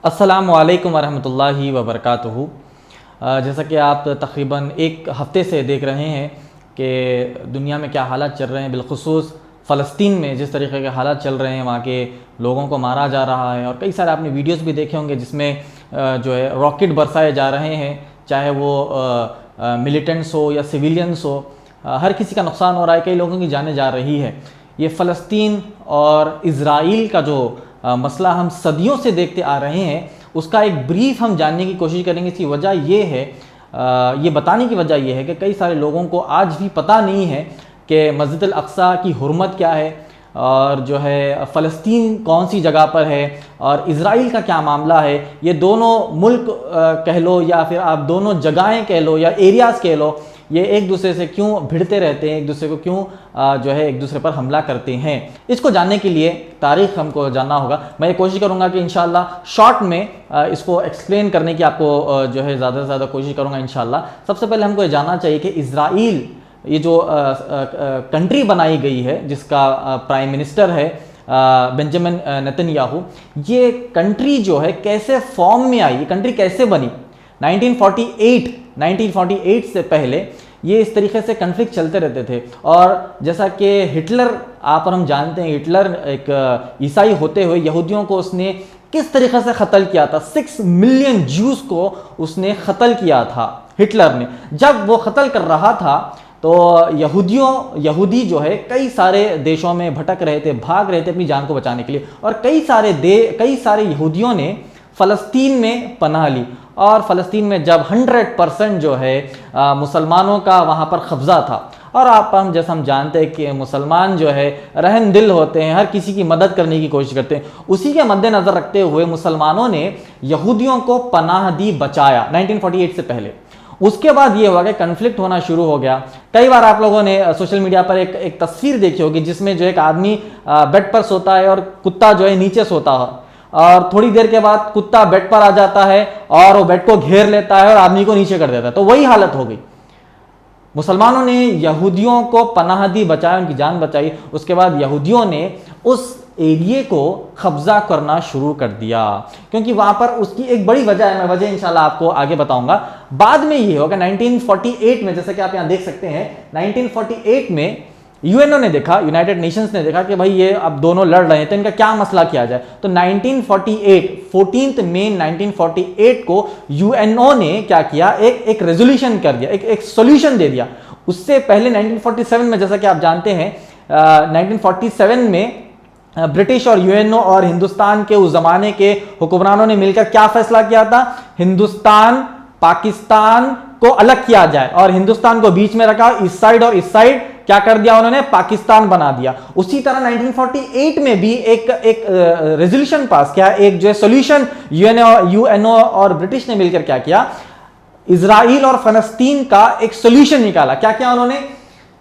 अस्सलामु अलैकुम वरहमतुल्लाहि वबरकातुहू। जैसा कि आप तकरीबन एक हफ़्ते से देख रहे हैं कि दुनिया में क्या हालात चल रहे हैं, बिलखुसूस फ़लस्तीन में जिस तरीके के हालात चल रहे हैं, वहाँ के लोगों को मारा जा रहा है। और कई सारे आपने वीडियोस भी देखे होंगे जिसमें जो है रॉकेट बरसाए जा रहे हैं, चाहे वो मिलिटेंट्स हो या सिविलियंस हो, हर किसी का नुकसान हो रहा है, कई लोगों की जानें जा रही है। ये फ़लस्तीन और इज़राइल का जो मसला हम सदियों से देखते आ रहे हैं, उसका एक ब्रीफ हम जानने की कोशिश करेंगे। इसकी वजह ये है, ये बताने की वजह ये है कि कई सारे लोगों को आज भी पता नहीं है कि मस्जिद अल अक्सा की हुर्मत क्या है, और जो है फ़लस्तीन कौन सी जगह पर है, और इज़राइल का क्या मामला है। ये दोनों मुल्क कह लो या फिर आप दोनों जगहें कह लो या एरियाज़ कह लो, ये एक दूसरे से क्यों भिड़ते रहते हैं, एक दूसरे को क्यों जो है एक दूसरे पर हमला करते हैं। इसको जानने के लिए तारीख़ हमको जानना होगा। मैं ये कोशिश करूँगा कि इंशाअल्लाह शॉर्ट में इसको एक्सप्लेन करने की आपको जो है ज़्यादा से ज़्यादा कोशिश करूँगा इंशाअल्लाह। सबसे पहले हमको ये जानना चाहिए कि इज़राइल ये जो कंट्री बनाई गई है, जिसका प्राइम मिनिस्टर है बेंजामिन नेतन्याहू, ये कंट्री जो है कैसे फॉर्म में आई, ये कंट्री कैसे बनी। 1948 से पहले ये इस तरीके से कन्फ्लिक्ट चलते रहते थे। और जैसा कि हिटलर, आप और हम जानते हैं, हिटलर एक ईसाई होते हुए यहूदियों को उसने किस तरीके से क़त्ल किया था। 6 मिलियन ज्यूज़ को उसने क़त्ल किया था हिटलर ने। जब वो क़त्ल कर रहा था तो यहूदी जो है कई सारे देशों में भटक रहे थे, भाग रहे थे अपनी जान को बचाने के लिए। और कई सारे यहूदियों ने फ़लस्तीन में पनाह ली। और फ़लस्तीन में जब 100% जो है मुसलमानों का वहाँ पर कब्ज़ा था, और हम जैसा हम जानते हैं कि मुसलमान जो है रहम दिल होते हैं, हर किसी की मदद करने की कोशिश करते हैं, उसी के मद्देनज़र रखते हुए मुसलमानों ने यहूदियों को पनाह दी, बचाया 1948 से पहले। उसके बाद ये हुआ कि कन्फ्लिक्ट होना शुरू हो गया। कई बार आप लोगों ने सोशल मीडिया पर एक तस्वीर देखी होगी जिसमें जो एक आदमी बेड पर सोता है और कुत्ता जो है नीचे सोता है, और थोड़ी देर के बाद कुत्ता बेड पर आ जाता है और वो बेड को घेर लेता है और आदमी को नीचे कर देता है। तो वही हालत हो गई। मुसलमानों ने यहूदियों को पनाह दी, बचाया, उनकी जान बचाई। उसके बाद यहूदियों ने उस एरिया को कब्जा करना शुरू कर दिया, क्योंकि वहां पर उसकी एक बड़ी वजह है। मैं वजह इंशाल्लाह आपको आगे बताऊंगा। बाद में ये होगा 1948 में, जैसा कि आप यहां देख सकते हैं, 1948 में यूएनओ ने देखा, यूनाइटेड नेशंस ने देखा कि भाई ये अब दोनों लड़ रहे हैं, तो इनका क्या मसला किया जाए। तो 14 मई 1948 को यूएनओ ने क्या किया, एक रेजोल्यूशन कर दिया, एक सोल्यूशन दे दिया। उससे पहले 1947 में, जैसा कि आप जानते हैं, 1947 में ब्रिटिश और यूएनओ और हिंदुस्तान के उस जमाने के हुक्मरानों ने मिलकर क्या फैसला किया था, हिंदुस्तान पाकिस्तान को अलग किया जाए, और हिंदुस्तान को बीच में रखा, इस साइड और इस साइड क्या कर दिया उन्होंने, पाकिस्तान बना दिया। उसी तरह 1948 में भी एक रेजोल्यूशन पास किया, एक जो है सोल्यूशन यूएनओ और ब्रिटिश ने मिलकर क्या किया, इजराइल और फलस्तीन का एक सोल्यूशन निकाला। क्या किया उन्होंने,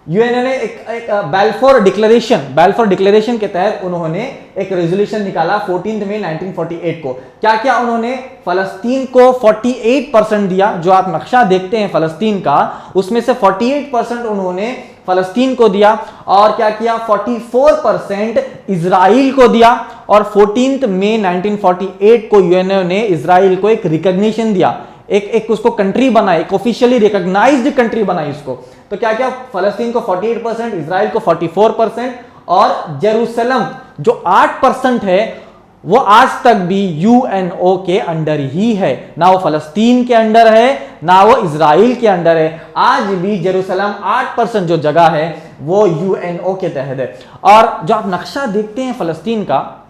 यूएनओ ने एक बैल्फोर डिक्लेरेशन के तहत उन्होंने एक रेजोल्यूशन निकाला 14 मई 1948 को। क्या क्या उन्होंने, फलस्तीन को 48% दिया। जो आप नक्शा देखते हैं फलस्तीन का, उसमें से 48% उन्होंने फलस्तीन को दिया, और क्या किया, 44% इजराइल को दिया। और 14 मई 1948 को यूएनओ ने इजराइल को एक रिकॉग्निशन दिया, एक उसको कंट्री बनाई, एक ऑफिशियली रिकॉग्नाइज्ड कंट्री बनाई उसको। तो क्या क्या, फलस्तीन को 48%, इजराइल को 44%, और जेरूसलम जो 8% है वो आज तक भी यूएनओ के अंडर ही है। ना वो फलस्तीन के अंडर है, ना वो इजराइल के अंडर है। आज भी जेरूसलम 8% जो जगह है वो यूएनओ के तहत है। और जो आप नक्शा देखते हैं फलस्तीन का,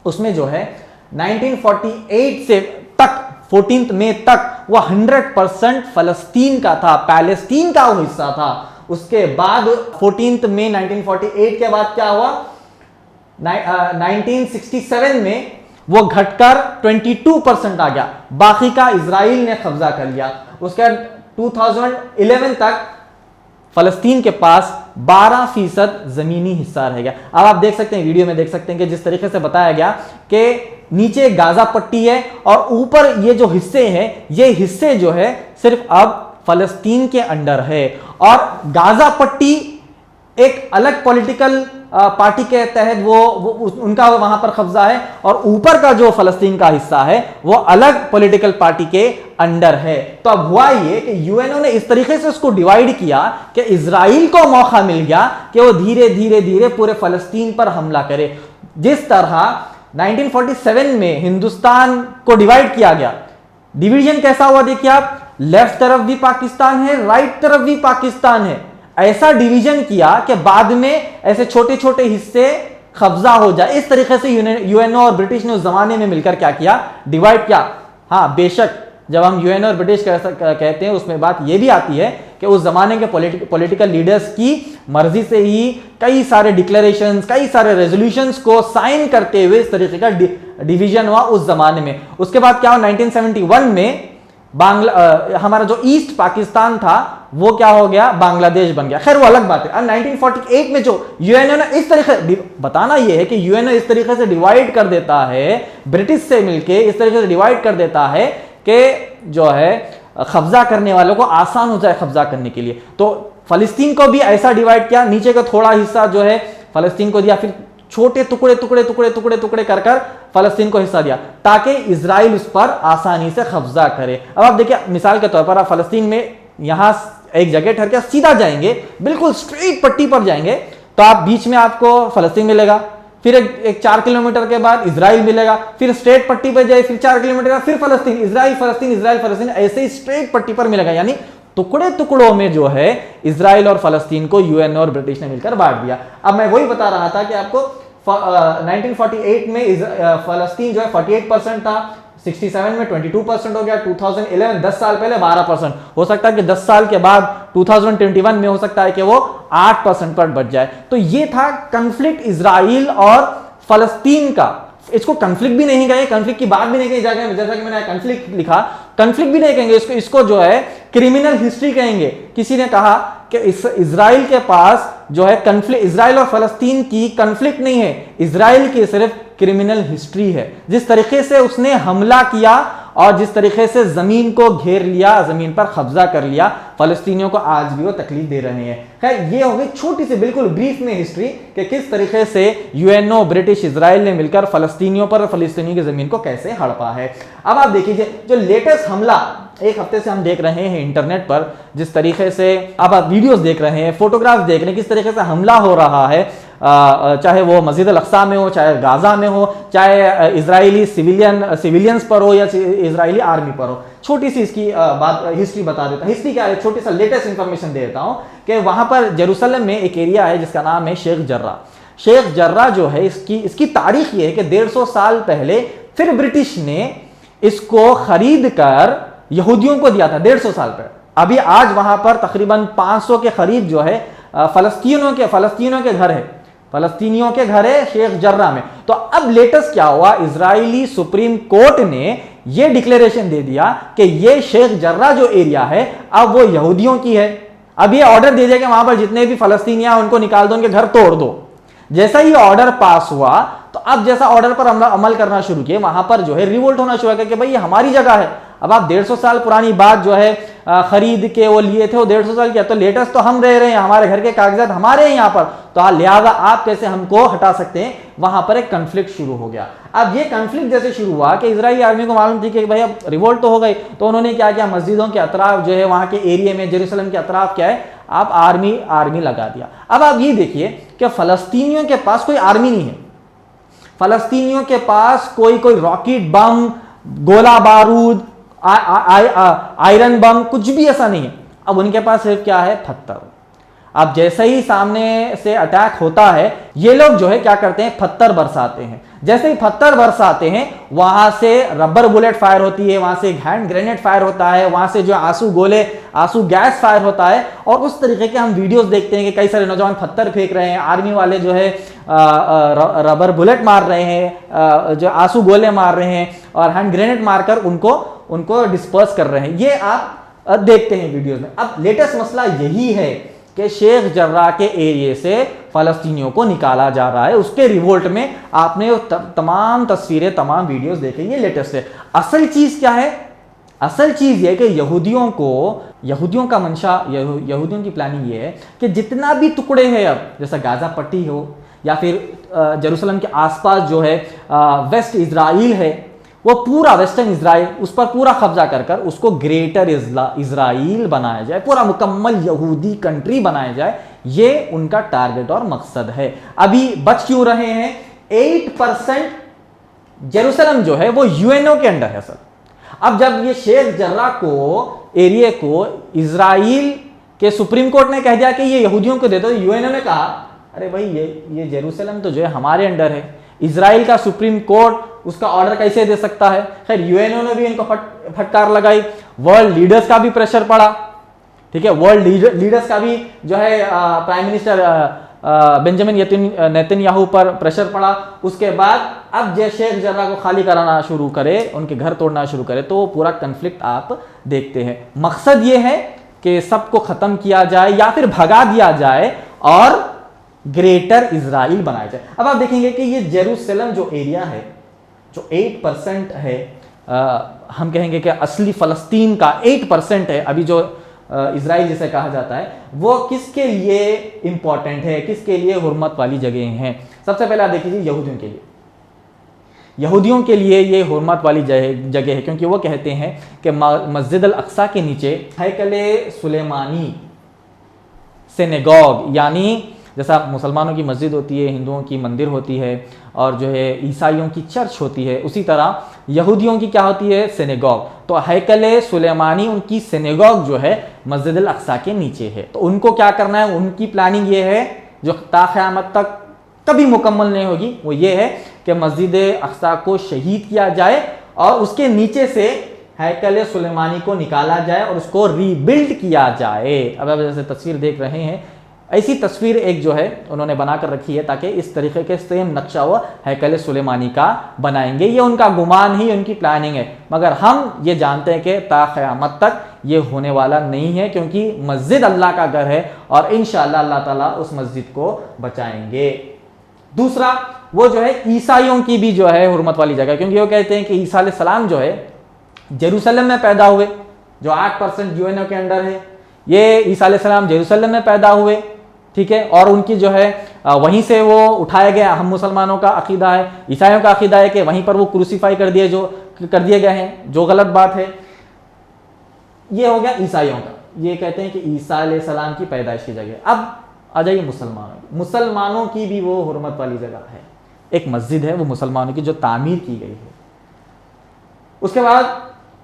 उसमें जो है 1948 से तक 14 मई तक वो 100% फलस्तीन का था, पैलेस्टीन का वो हिस्सा था। उसके बाद 14 मई 1948 के बाद क्या हुआ, 1967 में वो घटकर 22% आ गया, बाकी का इजराइल ने कब्जा कर लिया। उसके 2011 तक फलस्तीन के पास 12% जमीनी हिस्सा रह गया। अब आप देख सकते हैं, वीडियो में देख सकते हैं कि जिस तरीके से बताया गया कि नीचे गाजा पट्टी है और ऊपर ये जो हिस्से हैं, ये हिस्से जो है सिर्फ अब फलस्तीन के अंडर है। और गाजा पट्टी एक अलग पॉलिटिकल पार्टी के तहत वो उनका वहां पर कब्जा है, और ऊपर का जो फलस्तीन का हिस्सा है वो अलग पॉलिटिकल पार्टी के अंडर है। तो अब हुआ ये कि यूएनओ ने इस तरीके से उसको डिवाइड किया कि इजराइल को मौका मिल गया कि वो धीरे धीरे धीरे पूरे फलस्तीन पर हमला करे। जिस तरह 1947 में हिंदुस्तान को डिवाइड किया गया, डिवीजन कैसा हुआ देखिए आप, लेफ्ट तरफ भी पाकिस्तान है, राइट तरफ भी पाकिस्तान है। ऐसा डिवीजन किया कि बाद में ऐसे छोटे छोटे हिस्से कब्जा हो जाए। इस तरीके से यूएनओ और ब्रिटिश ने उस जमाने में मिलकर क्या किया, डिवाइड किया। हाँ बेशक जब हम यूएनओ और ब्रिटिश कहते हैं उसमें बात यह भी आती है कि उस जमाने के पॉलिटिकल लीडर्स की मर्जी से ही कई सारे डिक्लेरेशंस, कई सारे रेजोल्यूशंस को साइन करते हुए इस तरीके का डिवीजन हुआ उस जमाने में। उसके बाद क्या हुआ, 1971 में हमारा जो ईस्ट पाकिस्तान था वो क्या हो गया, बांग्लादेश बन गया। खैर वो अलग बात है। अब 1948 में जो यूएनओ ने इस तरीके, बताना ये है कि यूएनओ इस तरीके से डिवाइड कर देता है, ब्रिटिश से मिलके इस तरीके से डिवाइड कर देता है कि जो है कब्जा करने वालों को आसान हो जाए कब्जा करने के लिए। तो फलस्तीन को भी ऐसा डिवाइड किया, नीचे का थोड़ा हिस्सा जो है फलस्तीन को दिया, फिर छोटे टुकड़े टुकड़े टुकड़े टुकड़े टुकड़े कर कर फलस्तीन को हिस्सा दिया ताकि इजराइल उस पर आसानी से कब्जा करे। अब आप देखिए मिसाल के तौर पर आप फलस्तीन में यहां एक जगह ठहर के सीधा जाएंगे, बिल्कुल स्ट्रेट पट्टी पर जाएंगे तो आप बीच में आपको फलस्तीन मिलेगा, फिर एक 4 किलोमीटर के बाद इजराइल मिलेगा, फिर स्ट्रेट पट्टी पर जाए, फिर 4 किलोमीटर फिर फलस्तीन, इजराइल फलस्तीन, इजराइल फलस्तीन, ऐसे ही स्ट्रेट पट्टी पर मिलेगा। यानी टुकड़े टुकड़ों में जो है इजराइल और फलस्तीन को यूएनओ और ब्रिटिश ने मिलकर बांट दिया। अब मैं वही बता रहा था कि आपको 1948 में फलस्तीन जो है 48% था, 67 में 22% हो गया, 2011 10 साल पहले 12%, हो सकता है कि 10 साल के बाद 2021 में हो सकता है कि वो 8% पर बढ़ जाए। तो ये था कन्फ्लिक्ट इजराइल और फलस्तीन का। इसको कन्फ्लिक्ट भी नहीं कहेंगे, कन्फ्लिक्ट की बात भी नहीं कही जाएगी, जैसा कि मैंने कन्फ्लिक्ट लिखा, कन्फ्लिक्ट भी नहीं कहेंगे इसको जो है क्रिमिनल हिस्ट्री कहेंगे। किसी ने कहा कि इजराइल के पास जो है कन्फ्लिक्ट, इजराइल और फलस्तीन की कन्फ्लिक्ट नहीं है, इजराइल की सिर्फ क्रिमिनल हिस्ट्री है। जिस तरीके से उसने हमला किया और जिस तरीके से जमीन को घेर लिया, जमीन पर कब्जा कर लिया, फलस्तीनियों को आज भी वो तकलीफ दे रहे हैं। खैर ये हो गई छोटी सी बिल्कुल ब्रीफ में हिस्ट्री कि किस तरीके से यूएनओ, ब्रिटिश, इजराइल ने मिलकर फलस्तीनियों पर, फलस्तीनियों की जमीन को कैसे हड़पा है। अब आप देखिए जो लेटेस्ट हमला एक हफ्ते से हम देख रहे हैं इंटरनेट पर, जिस तरीके से अब आप वीडियोस देख रहे हैं, फोटोग्राफ्स देख रहे हैं, किस तरीके से हमला हो रहा है, चाहे वो मस्जिद अल अक्सा में हो, चाहे गाजा में हो, चाहे इजरायली सिविलियंस पर हो या इजरायली आर्मी पर हो। छोटी सी इसकी बात हिस्ट्री बता देता हूं। हिस्ट्री क्या है, छोटी सा लेटेस्ट इंफॉर्मेशन दे देता हूं कि वहां पर जेरूसलम में एक एरिया है जिसका नाम है शेख जर्रा। शेख जर्रा जो है इसकी तारीख ये है कि 150 साल पहले फिर ब्रिटिश ने इसको खरीद कर यहूदियों को दिया था 150 साल पहले। अभी आज वहां पर तकरीबन 500 के करीब जो है फलस्तीनियों के घर है, फलस्तीनियों के घर है शेख जर्रा में। तो अब लेटेस्ट क्या हुआ, इजरायली सुप्रीम कोर्ट ने यह डिक्लेरेशन दे दिया कि यह शेख जर्रा जो एरिया है अब वो यहूदियों की है। अब ये ऑर्डर दे दिया कि वहां पर जितने भी फलस्तीनियां उनको निकाल दो, उनके घर तोड़ दो। जैसा ही ऑर्डर पास हुआ तो अब जैसा ऑर्डर पर अमल करना शुरू किए, वहां पर जो है रिवोल्ट होना शुरू किया कि भाई ये हमारी जगह है। अब आप 150 साल पुरानी बात जो है खरीद के वो लिए थे, वो 150 साल किया, तो लेटेस्ट तो हम रह रहे हैं, हमारे घर के कागजात हमारे हैं यहाँ पर, तो लिहाजा आप कैसे हमको हटा सकते हैं। वहां पर एक कन्फ्लिक्ट शुरू हो गया। अब ये कन्फ्लिक्ट जैसे शुरू हुआ कि इजरायली आर्मी को मालूम थी कि भाई अब रिवोल्ट तो हो गई, तो उन्होंने क्या किया, मस्जिदों के अतराफ जो है वहां के एरिया में, जेरूसलम के अतराफ क्या है, आप आर्मी लगा दिया। अब आप ये देखिए कि फलस्तीनियों के पास कोई आर्मी नहीं है, फलस्तीनियों के पास कोई रॉकेट बम, गोला बारूद, आयरन बम, कुछ भी ऐसा नहीं है। अब उनके पास सिर्फ क्या है, पत्थर। अब जैसे ही सामने से अटैक होता है, ये लोग जो है क्या करते हैं, पत्थर बरसाते हैं। जैसे ही पत्थर बरसाते हैं, वहां से रबर बुलेट फायर होती है, वहां से हैंड ग्रेनेड फायर होता है, वहां से जो आंसू गैस फायर होता है। और उस तरीके के हम वीडियोस देखते हैं कि कई सारे नौजवान पत्थर फेंक रहे हैं, आर्मी वाले जो है रबर बुलेट मार रहे हैं, जो आंसू गोले मार रहे हैं और हैंड ग्रेनेड मारकर उनको डिस्पर्स कर रहे हैं। ये आप देखते हैं वीडियोस में। अब लेटेस्ट मसला यही है कि शेख जर्रा के एरिया से फलस्तीनियों को निकाला जा रहा है। उसके रिवोल्ट में आपने तमाम तस्वीरें, तमाम वीडियोस देखे, ये लेटेस्ट है। असल चीज क्या है, असल चीज़ ये कि यहूदियों का मंशा, यहूदियों की प्लानिंग ये है कि जितना भी टुकड़े हैं, अब जैसा गाज़ा पट्टी हो या फिर जेरूसलम के आसपास जो है वेस्ट इज़राइल है, वो पूरा वेस्टर्न इज़राइल, उस पर पूरा कब्जा कर उसको ग्रेटर इज़राइल बनाया जाए, पूरा मुकम्मल यहूदी कंट्री बनाया जाए। ये उनका टारगेट और मकसद है। अभी बच क्यों रहे हैं? 8% जेरूसलम जो है वो यूएनओ के अंडर है सर। अब जब ये शेख जर्रा को एरिया को इज़राइल के सुप्रीम कोर्ट ने कह दिया कि ये यहूदियों को दे दो, यूएनओ ने कहा अरे भाई ये जेरूसलम तो जो है हमारे अंडर है। इज़राइल का सुप्रीम कोर्ट उसका ऑर्डर कैसे दे सकता है? खैर यूएनओ ने भी इनको फटकार लगाई, वर्ल्ड लीडर्स का भी प्रेशर पड़ा, ठीक है, वर्ल्ड लीडर्स का भी जो है प्राइम मिनिस्टर बेंजामिन नेतन्याहू पर प्रेशर पड़ा। उसके बाद अब जो शेख जर्रा को खाली कराना शुरू करे, उनके घर तोड़ना शुरू करे, तो पूरा कन्फ्लिक्ट आप देखते हैं। मकसद ये है कि सबको खत्म किया जाए या फिर भगा दिया जाए और ग्रेटर इज़राइल बनाया जाए। अब आप देखेंगे कि ये जेरूसलम जो एरिया है, जो 8% है, हम कहेंगे कि असली फ़लस्तीन का 8% है, अभी जो इज़राइल जिसे कहा जाता है, वो किसके लिए इंपॉर्टेंट है, किसके लिए हुर्मत वाली जगह हैं? सबसे पहले आप देखिए यहूदियों के लिए। यहूदियों के लिए ये हुर्मत वाली जगह है, क्योंकि वो कहते हैं कि मस्जिद अल अक्सा के नीचे हैकले सुलेमानी सिनेगॉग, यानी जैसा मुसलमानों की मस्जिद होती है, हिंदुओं की मंदिर होती है और जो है ईसाइयों की चर्च होती है, उसी तरह यहूदियों की क्या होती है? सिनेगॉग। तो हैकले सुलेमानी, उनकी सिनेगॉग जो है मस्जिद अल अक्सा के नीचे है। तो उनको क्या करना है? उनकी प्लानिंग ये है जो ता क़यामत तक कभी मुकम्मल नहीं होगी, वो ये है कि मस्जिद अक्सा को शहीद किया जाए और उसके नीचे से हैकल सुलेमानी को निकाला जाए और उसको रीबिल्ड किया जाए। अब आप जैसे तस्वीर देख रहे हैं, ऐसी तस्वीर एक जो है उन्होंने बनाकर रखी है, ताकि इस तरीके के सेम नक्शा वो हैकल सुलेमानी का बनाएंगे। ये उनका गुमान ही, उनकी प्लानिंग है, मगर हम ये जानते हैं कि ता क़यामत तक ये होने वाला नहीं है, क्योंकि मस्जिद अल्लाह का घर है और इंशाअल्लाह अल्लाह ताला उस मस्जिद को बचाएंगे। दूसरा, वो जो है ईसाइयों की भी जो है हुर्मत वाली जगह, क्योंकि वो कहते हैं कि ईसा अलैहिस्सलाम जो है जेरूसलम में पैदा हुए, जो 8% यूएनओ के अंडर है। ये ईसा अलैहिस्सलाम जेरूसलम में पैदा हुए, ठीक है, और उनकी जो है वहीं से वो उठाया गया। हम मुसलमानों का अकीदा है, ईसाइयों का अकीदा है कि वहीं पर वो क्रूसीफाई कर दिए गए हैं, जो गलत बात है। ये हो गया ईसाइयों का, ये कहते हैं कि ईसा अलैहिस्सलाम की पैदाइश की जगह। अब आ जाइए मुसलमानों की भी वो हुर्मत वाली जगह है। एक मस्जिद है वो मुसलमानों की, जो तामीर की गई है। उसके बाद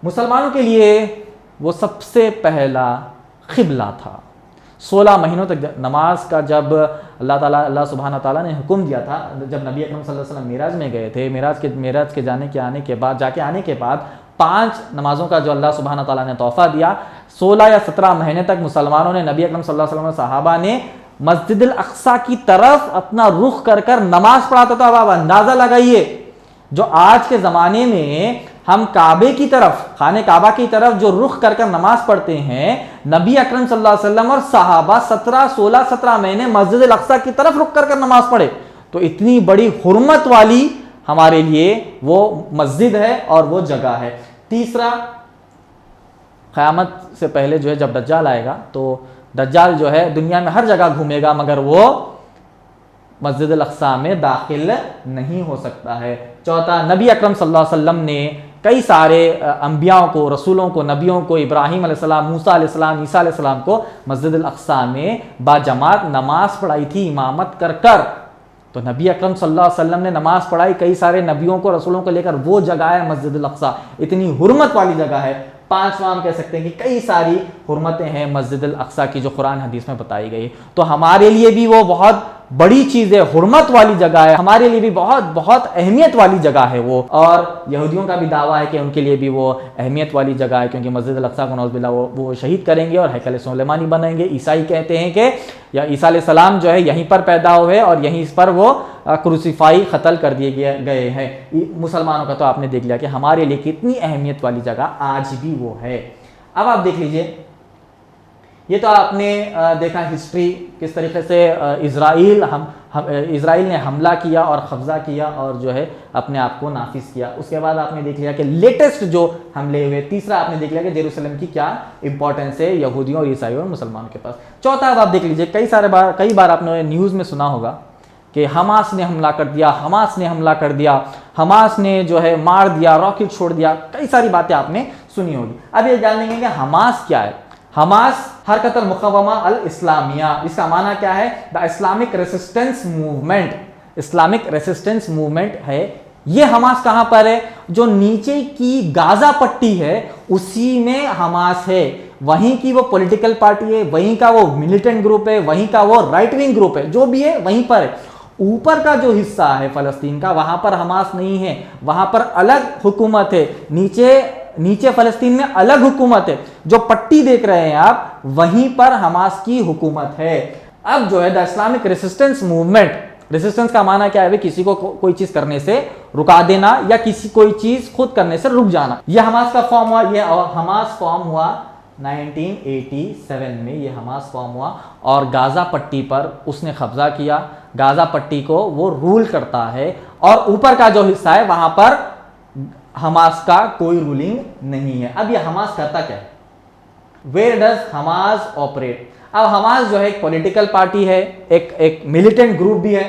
मुसलमानों के लिए वो सबसे पहला क़िबला था। 16 महीनों तक नमाज का जब अल्लाह सुब्हानहू ताला ने हुक्म दिया था, जब नबी अकरम सल्लल्लाहु अलैहि वसल्लम मेराज में गए थे, मेराज के आने के बाद 5 नमाजों का जो अल्लाह सुब्हानहू ताला ने तोहफा दिया, 16 या 17 महीने तक मुसलमानों ने, नबी अकरम सल्लल्लाहु अलैहि वसल्लम सहाबा ने मस्जिद अल अक्सा की तरफ अपना रुख कर नमाज पढ़ाता था। अब आप अंदाजा लगाइए, जो आज के ज़माने में हम काबे की तरफ, खाने काबा की तरफ जो रुख कर नमाज पढ़ते हैं, नबी अकरम सल्लल्लाहु अलैहि वसल्लम और सहाबा 16-17 महीने मस्जिद अल अक्सा की तरफ रुख कर नमाज पढ़े। तो इतनी बड़ी हुर्मत वाली हमारे लिए वो मस्जिद है और वो जगह है। तीसरा, क़यामत से पहले जो है जब दज्जाल आएगा, तो दज्जाल जो है दुनिया में हर जगह घूमेगा, मगर वो मस्जिद अल अक्सा में दाखिल नहीं हो सकता है। चौथा, नबी अकरम सल्लल्लाहु अलैहि वसल्लम ने कई सारे अंबियाओं को, रसूलों को, नबियों को, इब्राहीम अलैहिस्सलाम, मूसा अलैहिस्सलाम, ईसा अलैहिस्सलाम को मस्जिद अल अक्सा में बाजमात नमाज पढ़ाई थी, इमामत कर। तो नबी अकरम सल्लल्लाहु अलैहि वसल्लम ने नमाज पढ़ाई कई सारे नबियों को, रसूलों को लेकर। वो जगह है मस्जिद अल अक्सा, इतनी हुर्मत वाली जगह है। पांचवा, हम कह सकते हैं कि कई सारी हुर्मतें हैं मस्जिद अल अक्सा की, जो कुरान हदीस में बताई गई। तो हमारे लिए भी वो बहुत बड़ी चीज़ है, हुर्मत वाली जगह है, हमारे लिए भी बहुत बहुत अहमियत वाली जगह है वो। और यहूदियों का भी दावा है कि उनके लिए भी वो अहमियत वाली जगह है, क्योंकि मस्जिद अल अक्सा को नौज़ुबिल्लाह वो शहीद करेंगे और हैकल सुलेमानी बनाएंगे। ईसाई कहते हैं कि या ईसा अलैहिस्सलाम जो है यहीं पर पैदा हुए और यहीं पर वो क्रूसीफाई क़त्ल कर दिए गए हैं। मुसलमानों का तो आपने देख लिया कि हमारे लिए कितनी अहमियत वाली जगह आज भी वो है। अब आप देख लीजिए ये तो आपने देखा हिस्ट्री किस तरीके से इजराइल ने हमला किया और कब्जा किया और जो है अपने आप को नाफिज किया। उसके बाद आपने देख लिया कि लेटेस्ट जो हमले हुए। तीसरा आपने देख लिया कि जेरूसलम की क्या इंपॉर्टेंस है यहूदियों और ईसाइयों और मुसलमानों के पास। चौथा अब आप देख लीजिए, कई बार आपने न्यूज़ में सुना होगा कि हमास ने हमला कर दिया, हमास ने हमला कर दिया, हमास ने जो है मार दिया, रॉकेट छोड़ दिया, कई सारी बातें आपने सुनी होगी। अब ये जान लेंगे कि हमास क्या है। हमास हरकत अल मुक़ावमा अल इस्लामिया, इसका माना क्या है? The Islamic resistance movement. Islamic resistance movement है। ये हमास कहां पर है? जो नीचे की गाजा पट्टी है उसी में हमास है। वहीं की वो पॉलिटिकल पार्टी है, वहीं का वो मिलिटेंट ग्रुप है, वहीं का वो राइट विंग ग्रुप है, जो भी है वहीं पर है। ऊपर का जो हिस्सा है फलस्तीन का, वहां पर हमास नहीं है, वहां पर अलग हुकूमत है। नीचे फलस्तीन में अलग हुकूमत है। जो पट्टी देख रहे हैं आप, वहीं पर हमास की हुकूमत है। अब जो है the Islamic resistance movement, resistance का माना क्या है? किसी को कोई चीज करने से रुका देना या कोई चीज खुद करने से रुक जाना। यह हमास का फॉर्म हुआ। यह हमास फॉर्म हुआ 1987 में। ये हमास फॉर्म हुआ और गाजा पट्टी पर उसने कब्जा किया। गाजा पट्टी को वो रूल करता है और ऊपर का जो हिस्सा है वहां पर हमास का कोई रूलिंग नहीं है। अब ये हमास करता क्या है? Where does Hamas operate? अब हमास जो है एक पॉलिटिकल पार्टी है, एक मिलिटेंट ग्रुप भी है।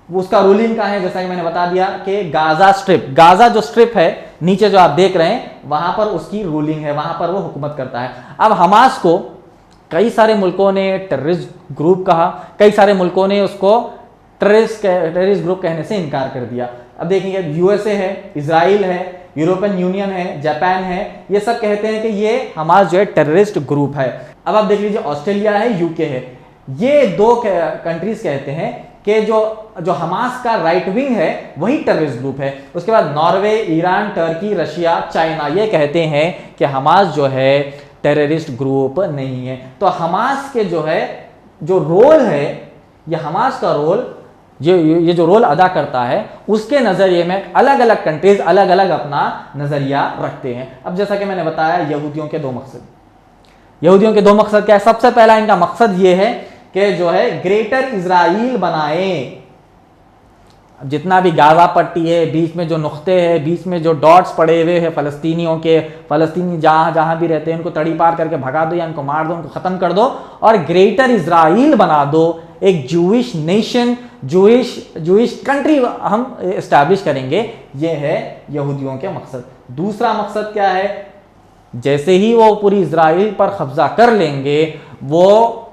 उसका रूलिंग कहाँ है? जैसा कि मैंने बता दिया कि गाजा स्ट्रिप, गाजा जो स्ट्रिप है नीचे जो आप देख रहे हैं, वहां पर उसकी रूलिंग है, वहां पर वो हुकूमत करता है। अब हमास को कई सारे मुल्कों ने टेररिस्ट ग्रुप कहा, कई सारे मुल्कों ने उसको टेररिस्ट ग्रुप कहने से इनकार कर दिया। अब देखिए यूएसए है, इजराइल है, यूरोपियन यूनियन है, जापान है, ये सब कहते हैं कि ये हमास जो है टेररिस्ट ग्रुप है। अब आप देख लीजिए ऑस्ट्रेलिया है, यूके है, ये दो कंट्रीज कहते हैं कि जो हमास का राइट विंग है वही टेररिस्ट ग्रुप है। उसके बाद Norway, Iran, Turkey, Russia, China, ये कहते हैं कि हमास जो है टेररिस्ट ग्रुप नहीं है। तो हमास के जो है जो रोल है, ये हमास का रोल, ये जो रोल अदा करता है, उसके नजरिए में अलग अलग कंट्रीज अलग अलग अपना नजरिया रखते हैं। अब जैसा कि मैंने बताया, यहूदियों के दो मकसद क्या है? सबसे पहला इनका मकसद ये है कि जो है ग्रेटर इजराइल बनाए। जितना भी गाजा पट्टी है, बीच में जो नुक्ते हैं, बीच में जो डॉट्स पड़े हुए हैं फलस्तीनियों के, फलस्तीनी जहां भी रहते हैं उनको तड़ी पार करके भगा दो या उनको मार दो, उनको खत्म कर दो और ग्रेटर इजराइल बना दो। एक जूइश नेशन, जूइश कंट्री हम एस्टैब्लिश करेंगे। ये है यहूदियों के मकसद। दूसरा मकसद क्या है? जैसे ही वो पूरी इजराइल पर कब्जा कर लेंगे, वो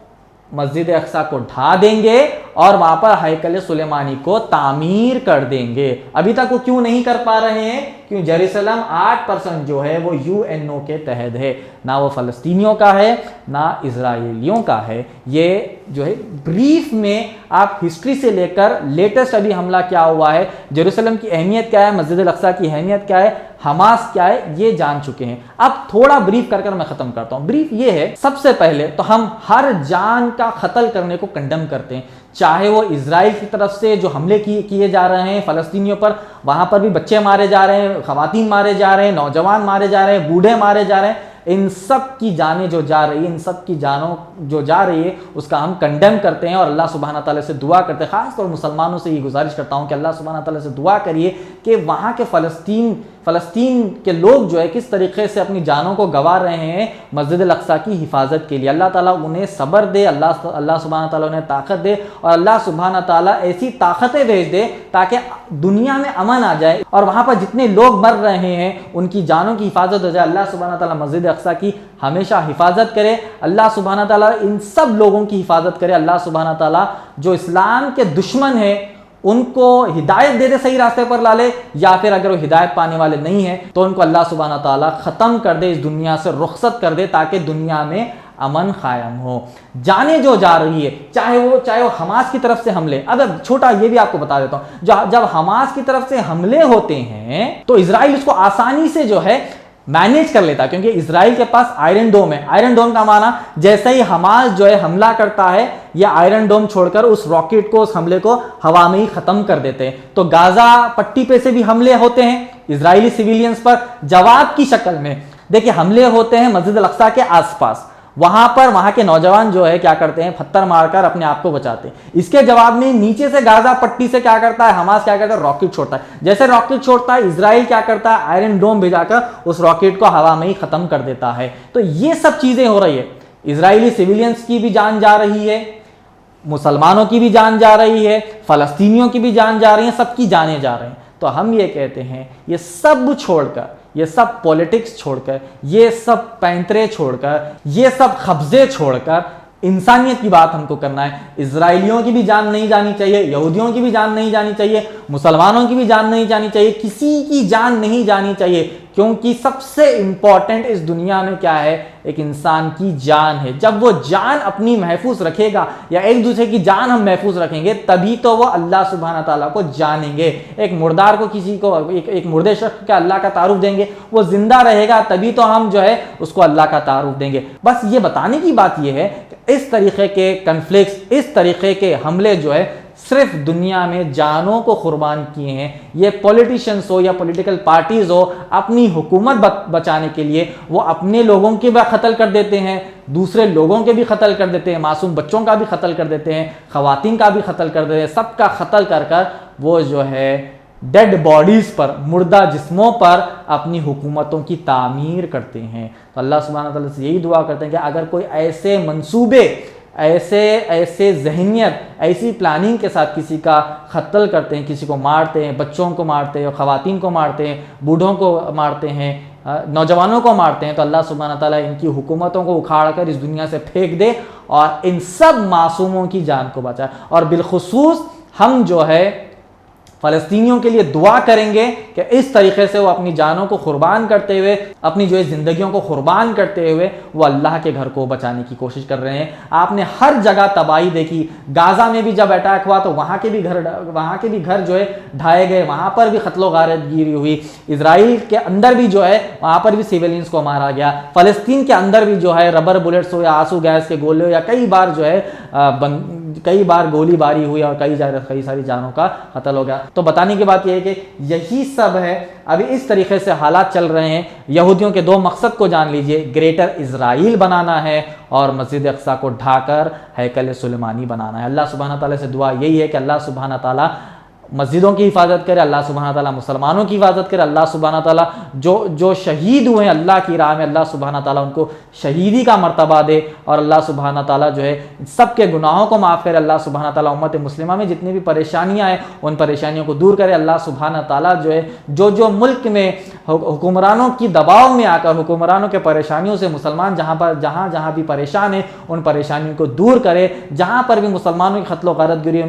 मस्जिद अक्सा को ढा देंगे और वहां पर हैकल सुलेमानी को तामीर कर देंगे। अभी तक वो क्यों नहीं कर पा रहे हैं? क्यों? जेरूसलम 8% जो है वो यूएनओ के तहत है, ना वो फलस्तीनियों का है ना इजराइलियों का है। ये जो है ब्रीफ में आप हिस्ट्री से लेकर लेटेस्ट अभी हमला क्या हुआ है, जेरूसलम की अहमियत क्या है, मस्जिद अक्सा की अहमियत क्या है, हमास क्या है, ये जान चुके हैं। अब थोड़ा ब्रीफ कर मैं खत्म करता हूं। ब्रीफ ये है, सबसे पहले तो हम हर जान का कत्ल करने को कंडम करते हैं, चाहे वो इजराइल की तरफ से जो हमले किए जा रहे हैं फलस्तीनियों पर, वहां पर भी बच्चे मारे जा रहे हैं, खवातीन मारे जा रहे हैं, नौजवान मारे जा रहे हैं, बूढ़े मारे जा रहे हैं। इन सब की जानें जो जा रही है, इन सब की जानों जो जा रही है, उसका हम कंडेम करते हैं और अल्लाह सुब्हाना ताला से दुआ करते हैं। खासतौर मुसलमानों से ये गुजारिश करता हूँ कि अल्लाह सुब्हाना ताला से दुआ करिए कि वहाँ के फ़लस्तीन के लोग जो है किस तरीके से अपनी जानों को गंवा रहे हैं मस्जिद अल-अक्सा की हिफाजत के लिए। अल्लाह ताला उन्हें सब्र दे, अल्लाह सुब्हाना ताला उन्हें ताकत दे और अल्लाह सुब्हाना ताला ऐसी ताकतें भेज दे ताकि दुनिया में अमन आ जाए और वहाँ पर जितने लोग मर रहे हैं उनकी जानों की हिफाजत हो जाए। अल्लाह सुब्हाना ताला मस्जिद अक्सा की हमेशा हिफाजत करे। अल्लाह सुब्हाना ताला इन सब लोगों की हिफाजत करे। अल्लाह सुब्हाना ताला जो इस्लाम के दुश्मन है उनको हिदायत दे दे, सही रास्ते पर ला ले, या फिर अगर वो हिदायत पाने वाले नहीं है तो उनको अल्लाह सुब्हाना ताला ख़त्म कर दे, इस दुनिया से रुखसत कर दे ताकि दुनिया में अमन कायम हो। जाने जो जा रही है, चाहे वो हमास की तरफ से हमले, अब छोटा ये भी आपको बता देता हूं, जब हमास की तरफ से हमले होते हैं तो इजराइल उसको आसानी से जो है मैनेज कर लेता, क्योंकि इजराइल के पास आयरन डोम है। आयरन डोम का माना जैसे ही हमास जो है हमला करता है, यह आयरन डोम छोड़कर उस रॉकेट को, उस हमले को हवा में ही खत्म कर देते हैं। तो गाजा पट्टी पे से भी हमले होते हैं इजरायली सिविलियंस पर जवाब की शक्ल में। देखिए हमले होते हैं मस्जिद अल-अक्सा के आसपास, वहां पर वहां के नौजवान जो है क्या करते हैं, पत्थर मारकर अपने आप को बचाते हैं। इसके जवाब में नीचे से गाजा पट्टी से क्या करता है, हमास क्या करता है, रॉकेट छोड़ता है। जैसे रॉकेट छोड़ता है, इजराइल क्या करता है, आयरन डोम भेजाकर उस रॉकेट को हवा में ही खत्म कर देता है। तो ये सब चीजें हो रही है। इजरायली सिविलियंस की भी जान जा रही है, मुसलमानों की भी जान जा रही है, फलस्तीनियों की भी जान जा रही है, सबकी जाने जा रहे हैं। तो हम ये कहते हैं, ये सब छोड़कर, ये सब पॉलिटिक्स छोड़कर, ये सब पैंतरे छोड़कर, ये सब कब्जे छोड़कर इंसानियत की बात हमको करना है। इजराइलियों की भी जान नहीं जानी चाहिए, यहूदियों की भी जान नहीं जानी चाहिए, मुसलमानों की भी जान नहीं जानी चाहिए, किसी की जान नहीं जानी चाहिए, क्योंकि सबसे इंपॉर्टेंट इस दुनिया में क्या है, एक इंसान की जान है। जब वो जान अपनी महफूज रखेगा या एक दूसरे की जान हम महफूज रखेंगे, तभी तो वो अल्लाह सुब्हाना ताला को जानेंगे। एक मुर्दार को किसी को, एक मुर्दे शख्स का अल्लाह का तारुफ देंगे, वो जिंदा रहेगा तभी तो हम जो है उसको अल्लाह का तारुफ देंगे। बस ये बताने की बात ये है कि इस तरीके के कन्फ्लिक्ट्स, इस तरीके के हमले जो है सिर्फ दुनिया में जानों को कुर्बान किए हैं। ये पॉलिटिशियंस हो या पॉलिटिकल पार्टीज हो, अपनी हुकूमत बचाने के लिए वो अपने लोगों के भी कत्ल कर देते हैं, दूसरे लोगों के भी कत्ल कर देते हैं, मासूम बच्चों का भी कत्ल कर देते हैं, खवातीन का भी कत्ल कर देते हैं, सबका कत्ल कर कर वो जो है डेड बॉडीज पर, मुर्दा जिस्मों पर अपनी हुकूमतों की तामीर करते हैं। तो अल्लाह सुब्हानहू व तआला से यही दुआ करते हैं कि अगर कोई ऐसे मंसूबे, ऐसे जहनियत, ऐसी प्लानिंग के साथ किसी का कत्ल करते हैं, किसी को मारते हैं, बच्चों को मारते हैं, खवातीन को मारते हैं, बूढ़ों को मारते हैं, नौजवानों को मारते हैं, तो अल्लाह सुब्हानहू व तआला इनकी हुकूमतों को उखाड़ कर इस दुनिया से फेंक दे और इन सब मासूमों की जान को बचाए। और बिलखुसूस हम जो है फ़लस्तीनियों के लिए दुआ करेंगे कि इस तरीके से वो अपनी जानों को कुर्बान करते हुए, अपनी जो है ज़िंदगियों को कुर्बान करते हुए वो अल्लाह के घर को बचाने की कोशिश कर रहे हैं। आपने हर जगह तबाही देखी, गाज़ा में भी जब अटैक हुआ तो वहाँ के भी घर जो है ढाए गए, वहाँ पर भी कत्लो गारत गिरी हुई। इजराइल के अंदर भी जो है वहाँ पर भी सिविलियंस को मारा गया। फ़लस्तीन के अंदर भी जो है रबर बुलेट्स हो या आंसू गैस के गोले हो या कई बार गोलीबारी हुई और कई सारी जानों का कत्ल हो गया। तो बताने की बात यह है कि यही सब है, अभी इस तरीके से हालात चल रहे हैं। यहूदियों के दो मकसद को जान लीजिए, ग्रेटर इजराइल बनाना है और मस्जिद अक्सा को ढाकर हैकल सुलेमानी बनाना है। अल्लाह सुब्हाना ताला से दुआ यही है कि अल्लाह सुब्हाना ताला मस्जिदों की हिफाजत करे, अल्लाह सुब्हाना ताला मुसलमानों की हिफाजत करे, अल्लाह सुब्हाना ताला जो शहीद हुए हैं अल्लाह की राह में, अल्लाह सुब्हाना ताला उनको शहीदी का मर्तबा दे और अल्लाह सुब्हाना ताला जो है सबके गुनाहों को माफ़ करे। अल्लाह सुब्हाना ताला उम्मत मुस्लिमा में जितनी भी परेशानियां हैं उन परेशानियों को दूर करे। अल्लाह सुब्हाना ताला जो है जो मुल्क में हुक्मरानों की दबाव में आकर, हुक्मरानों के परेशानियों से मुसलमान जहाँ भी परेशान है उन परेशानियों को दूर करे। जहाँ पर भी मुसलमानों की कत्ल गारत गिरी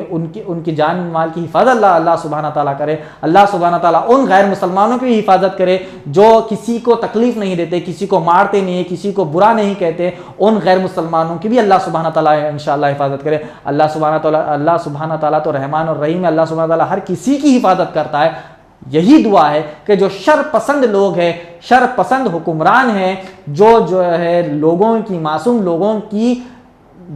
उनकी जान माल की हिफाजत अल्लाह सुब्हाना ताला करे। अल्लाह सुब्हाना ताला उन गैर मुसलमानों की हिफाजत करे जो किसी को तकलीफ नहीं देते, किसी को मारते नहीं है, किसी को बुरा नहीं कहते, उन गैर मुसलमानों की भी अल्लाह सुब्हाना ताला इंशाअल्लाह हिफाजत करे। अल्लाह सुब्हाना ताला तो रहमान और रहीम है, अल्लाह सुब्हाना ताला हर किसी की हिफाजत करता है। यही दुआ है कि जो शर पसंद लोग हैं, शर पसंद हुक्मरान हैं, जो है लोगों की, मासूम लोगों की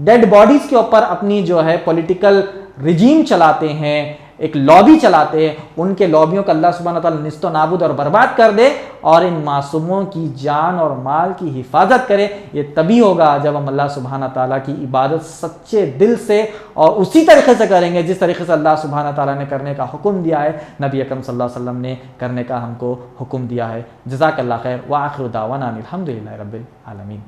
डेड बॉडीज के ऊपर अपनी जो है पॉलिटिकल रिजीम चलाते हैं, एक लॉबी चलाते हैं, उनके लॉबियों का अल्लाह सुब्हाना ताला निस्तो नाबूद और बर्बाद कर दे और इन मासूमों की जान और माल की हिफाजत करे। ये तभी होगा जब हम अल्लाह सुब्हाना ताला की इबादत सच्चे दिल से और उसी तरीके से करेंगे जिस तरीके से अल्लाह सुब्हाना ताला ने करने का हुक्म दिया है, नबी अकरम सल्लल्लाहु अलैहि वसल्लम ने करने का हमको हुक्म दिया है। जज़ाकल्लाह खैर व आखिरु दावाना अनिल हम्दुलिल्लाहि रब्बिल आलमीन।